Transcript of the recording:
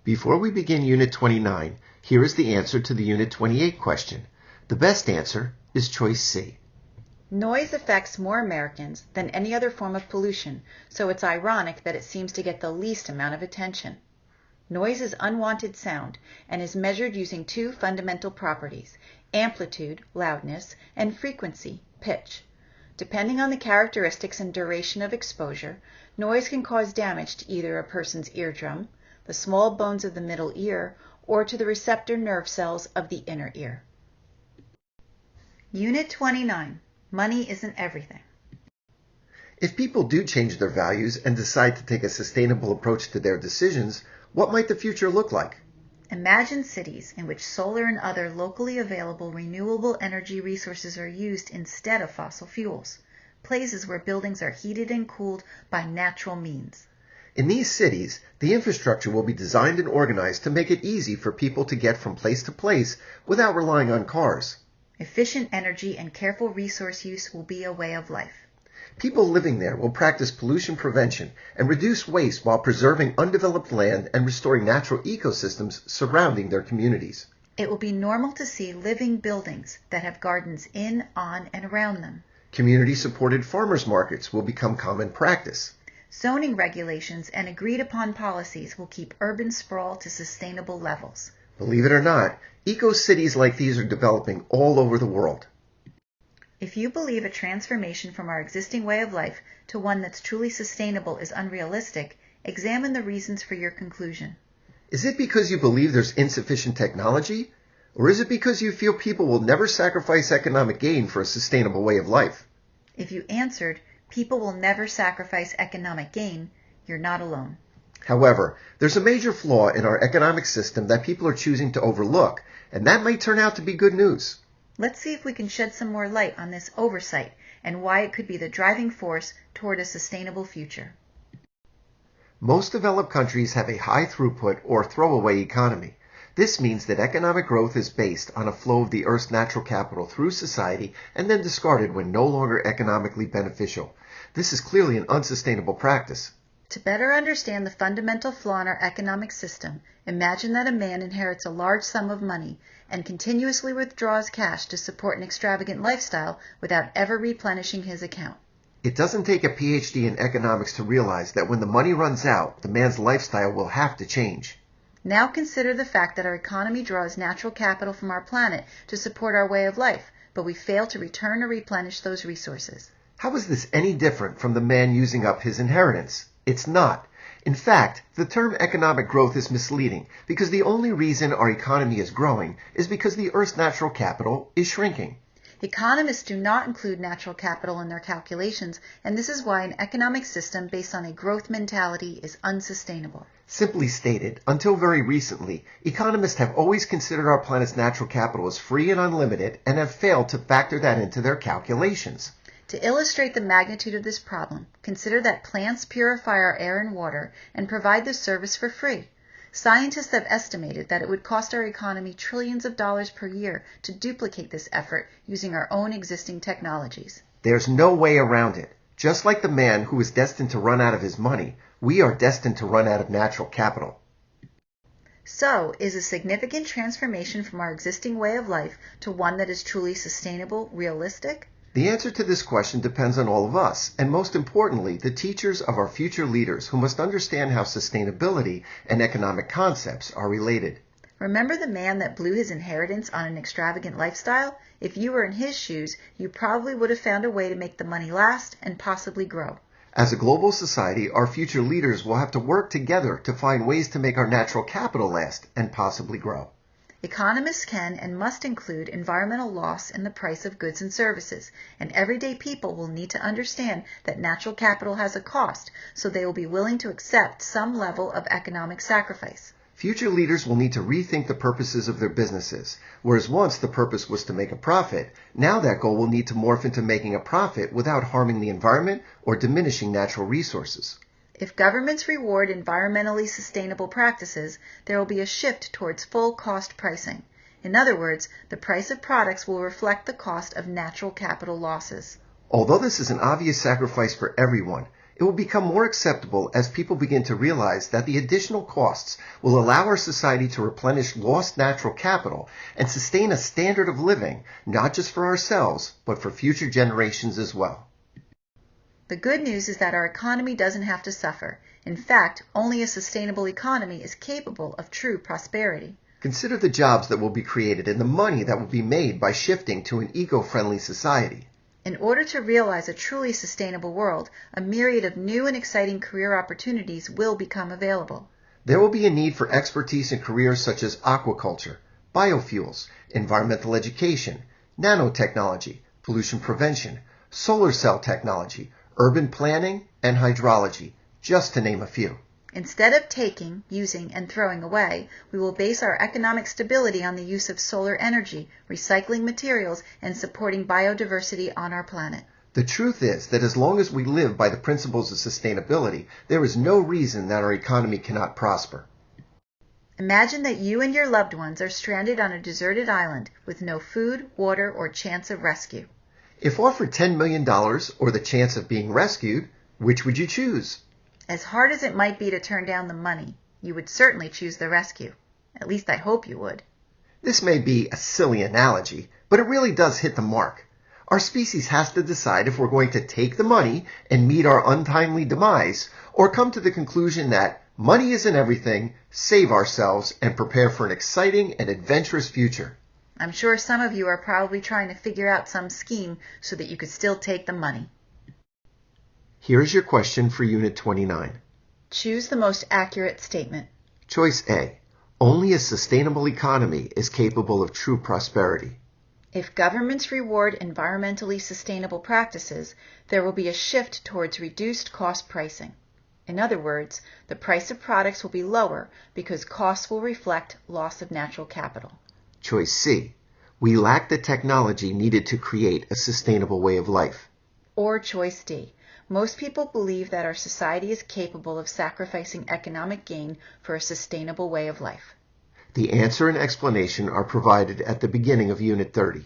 Before we begin Unit 29, here is the answer to the Unit 28 question. The best answer is choice C. Noise affects more Americans than any other form of pollution, so it's ironic that it seems to get the least amount of attention. Noise is unwanted sound and is measured using two fundamental properties, amplitude, loudness, and frequency, pitch. Depending on the characteristics and duration of exposure, noise can cause damage to either a person's eardrum, the small bones of the middle ear, or to the receptor nerve cells of the inner ear. Unit 29. Money isn't everything. If people do change their values and decide to take a sustainable approach to their decisions, what might the future look like? Imagine cities in which solar and other locally available renewable energy resources are used instead of fossil fuels. Places where buildings are heated and cooled by natural means. In these cities, the infrastructure will be designed and organized to make it easy for people to get from place to place without relying on cars. Efficient energy and careful resource use will be a way of life. People living there will practice pollution prevention and reduce waste while preserving undeveloped land and restoring natural ecosystems surrounding their communities. It will be normal to see living buildings that have gardens in, on, and around them. Community-supported farmers markets will become common practice. Zoning regulations and agreed-upon policies will keep urban sprawl to sustainable levels. Believe it or not, eco-cities like these are developing all over the world. If you believe a transformation from our existing way of life to one that's truly sustainable is unrealistic, examine the reasons for your conclusion. Is it because you believe there's insufficient technology? Or is it because you feel people will never sacrifice economic gain for a sustainable way of life? If you answered, people will never sacrifice economic gain, you're not alone. However, there's a major flaw in our economic system that people are choosing to overlook, and that might turn out to be good news. Let's see if we can shed some more light on this oversight and why it could be the driving force toward a sustainable future. Most developed countries have a high throughput or throwaway economy. This means that economic growth is based on a flow of the Earth's natural capital through society and then discarded when no longer economically beneficial. This is clearly an unsustainable practice. To better understand the fundamental flaw in our economic system, imagine that a man inherits a large sum of money and continuously withdraws cash to support an extravagant lifestyle without ever replenishing his account. It doesn't take a PhD in economics to realize that when the money runs out, the man's lifestyle will have to change. Now consider the fact that our economy draws natural capital from our planet to support our way of life, but we fail to return or replenish those resources. How is this any different from the man using up his inheritance? It's not. In fact, the term economic growth is misleading because the only reason our economy is growing is because the Earth's natural capital is shrinking. Economists do not include natural capital in their calculations, and this is why an economic system based on a growth mentality is unsustainable. Simply stated, until very recently, economists have always considered our planet's natural capital as free and unlimited and have failed to factor that into their calculations. To illustrate the magnitude of this problem, consider that plants purify our air and water and provide this service for free. Scientists have estimated that it would cost our economy trillions of dollars per year to duplicate this effort using our own existing technologies. There's no way around it. Just like the man who is destined to run out of his money, we are destined to run out of natural capital. So, is a significant transformation from our existing way of life to one that is truly sustainable realistic? The answer to this question depends on all of us, and most importantly, the teachers of our future leaders who must understand how sustainability and economic concepts are related. Remember the man that blew his inheritance on an extravagant lifestyle? If you were in his shoes, you probably would have found a way to make the money last and possibly grow. As a global society, our future leaders will have to work together to find ways to make our natural capital last and possibly grow. Economists can and must include environmental loss in the price of goods and services, and everyday people will need to understand that natural capital has a cost, so they will be willing to accept some level of economic sacrifice. Future leaders will need to rethink the purposes of their businesses. Whereas once the purpose was to make a profit, now that goal will need to morph into making a profit without harming the environment or diminishing natural resources. If governments reward environmentally sustainable practices, there will be a shift towards full cost pricing. In other words, the price of products will reflect the cost of natural capital losses. Although this is an obvious sacrifice for everyone, It will become more acceptable as people begin to realize that the additional costs will allow our society to replenish lost natural capital and sustain a standard of living, not just for ourselves, but for future generations as well. The good news is that our economy doesn't have to suffer. In fact, only a sustainable economy is capable of true prosperity. Consider the jobs that will be created and the money that will be made by shifting to an eco-friendly society. In order to realize a truly sustainable world, a myriad of new and exciting career opportunities will become available. There will be a need for expertise in careers such as aquaculture, biofuels, environmental education, nanotechnology, pollution prevention, solar cell technology, urban planning, and hydrology, just to name a few. Instead of taking, using, and throwing away, we will base our economic stability on the use of solar energy, recycling materials, and supporting biodiversity on our planet. The truth is that as long as we live by the principles of sustainability, there is no reason that our economy cannot prosper. Imagine that you and your loved ones are stranded on a deserted island with no food, water, or chance of rescue. If offered $10 million or the chance of being rescued, which would you choose? As hard as it might be to turn down the money, you would certainly choose the rescue. At least I hope you would. This may be a silly analogy, but it really does hit the mark. Our species has to decide if we're going to take the money and meet our untimely demise, or come to the conclusion that money isn't everything, save ourselves, and prepare for an exciting and adventurous future. I'm sure some of you are probably trying to figure out some scheme so that you could still take the money. Here is your question for Unit 29. Choose the most accurate statement. Choice A. Only a sustainable economy is capable of true prosperity. If governments reward environmentally sustainable practices, there will be a shift towards reduced cost pricing. In other words, the price of products will be lower because costs will reflect loss of natural capital. Choice C. We lack the technology needed to create a sustainable way of life. Or choice D. Most people believe that our society is capable of sacrificing economic gain for a sustainable way of life. The answer and explanation are provided at the beginning of Unit 30.